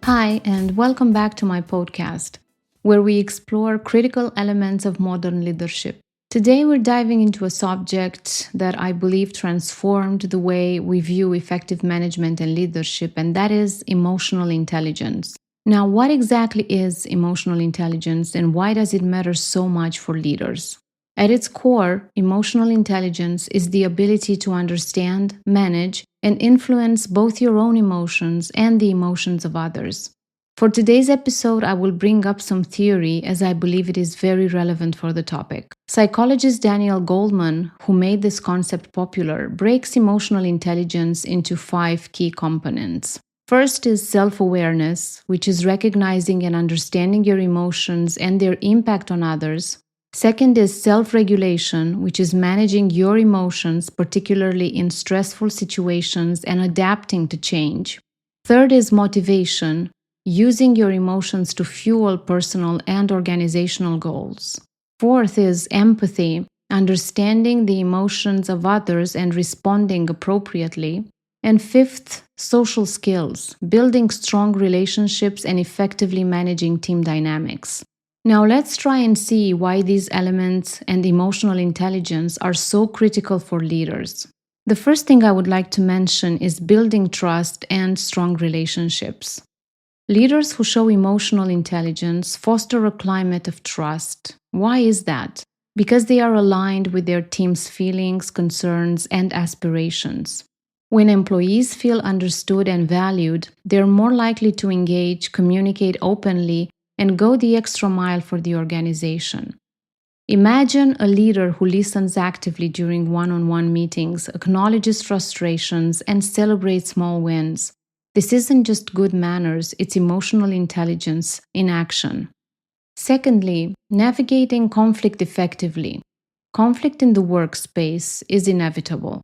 Hi, and welcome back to my podcast, where we explore critical elements of modern leadership. Today, we're diving into a subject that I believe transformed the way we view effective management and leadership, and that is emotional intelligence. Now, what exactly is emotional intelligence, and why does it matter so much for leaders? At its core, emotional intelligence is the ability to understand, manage, and influence both your own emotions and the emotions of others. For today's episode, I will bring up some theory as I believe it is very relevant for the topic. Psychologist Daniel Goleman, who made this concept popular, breaks emotional intelligence into 5 key components. First is self-awareness, which is recognizing and understanding your emotions and their impact on others. Second is self-regulation, which is managing your emotions, particularly in stressful situations, and adapting to change. Third is motivation, using your emotions to fuel personal and organizational goals. Fourth is empathy, understanding the emotions of others and responding appropriately. And fifth, social skills, building strong relationships and effectively managing team dynamics. Now let's try and see why these elements and emotional intelligence are so critical for leaders. The first thing I would like to mention is building trust and strong relationships. Leaders who show emotional intelligence foster a climate of trust. Why is that? Because they are aligned with their team's feelings, concerns, and aspirations. When employees feel understood and valued, they're more likely to engage, communicate openly, and go the extra mile for the organization. Imagine a leader who listens actively during one-on-one meetings, acknowledges frustrations, and celebrates small wins. This isn't just good manners, it's emotional intelligence in action. Secondly, navigating conflict effectively. Conflict in the workspace is inevitable.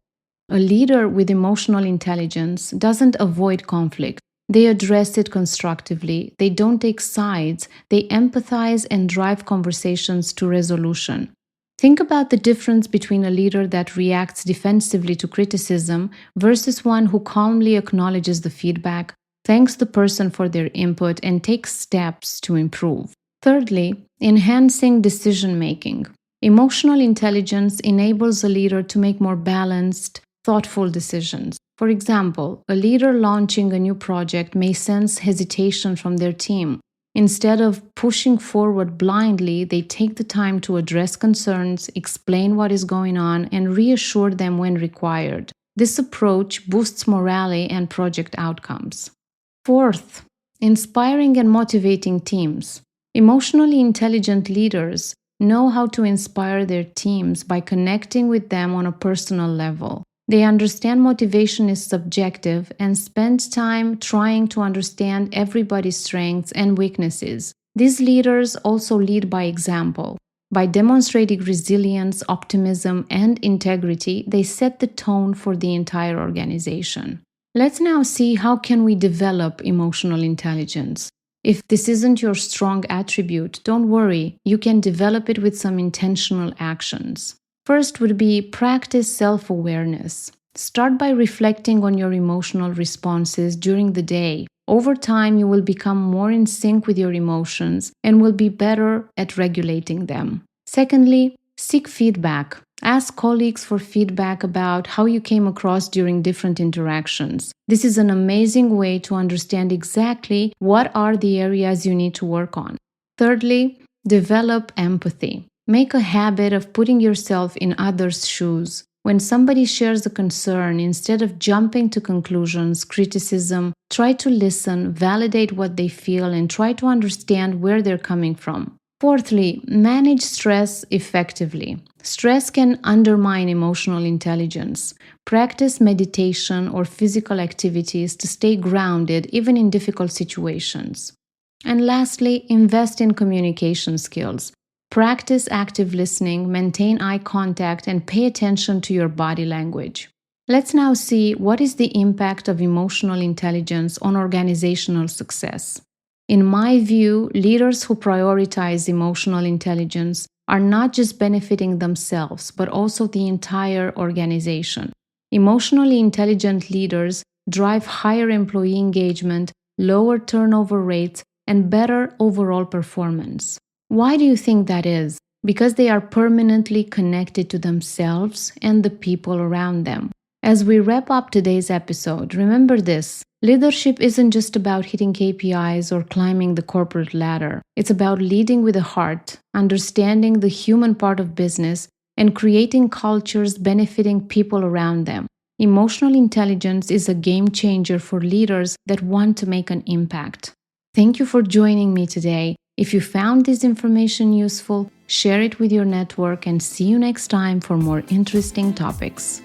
A leader with emotional intelligence doesn't avoid conflict. They address it constructively. They don't take sides. They empathize and drive conversations to resolution. Think about the difference between a leader that reacts defensively to criticism versus one who calmly acknowledges the feedback, thanks the person for their input, and takes steps to improve. Thirdly, enhancing decision making. Emotional intelligence enables a leader to make more balanced, thoughtful decisions. For example, a leader launching a new project may sense hesitation from their team. Instead of pushing forward blindly, they take the time to address concerns, explain what is going on, and reassure them when required. This approach boosts morale and project outcomes. Fourth, inspiring and motivating teams. Emotionally intelligent leaders know how to inspire their teams by connecting with them on a personal level. They understand motivation is subjective and spend time trying to understand everybody's strengths and weaknesses. These leaders also lead by example. By demonstrating resilience, optimism, and integrity, they set the tone for the entire organization. Let's now see how can we develop emotional intelligence. If this isn't your strong attribute, don't worry, you can develop it with some intentional actions. First would be practice self-awareness. Start by reflecting on your emotional responses during the day. Over time, you will become more in sync with your emotions and will be better at regulating them. Secondly, seek feedback. Ask colleagues for feedback about how you came across during different interactions. This is an amazing way to understand exactly what are the areas you need to work on. Thirdly, develop empathy. Make a habit of putting yourself in others' shoes. When somebody shares a concern, instead of jumping to conclusions, criticism, try to listen, validate what they feel, and try to understand where they're coming from. Fourthly, manage stress effectively. Stress can undermine emotional intelligence. Practice meditation or physical activities to stay grounded even in difficult situations. And lastly, invest in communication skills. Practice active listening, maintain eye contact, and pay attention to your body language. Let's now see what is the impact of emotional intelligence on organizational success. In my view, leaders who prioritize emotional intelligence are not just benefiting themselves, but also the entire organization. Emotionally intelligent leaders drive higher employee engagement, lower turnover rates, and better overall performance. Why do you think that is? Because they are permanently connected to themselves and the people around them. As we wrap up today's episode, remember this: leadership isn't just about hitting KPIs or climbing the corporate ladder. It's about leading with a heart, understanding the human part of business, and creating cultures benefiting people around them. Emotional intelligence is a game changer for leaders that want to make an impact. Thank you for joining me today. If you found this information useful, share it with your network and see you next time for more interesting topics.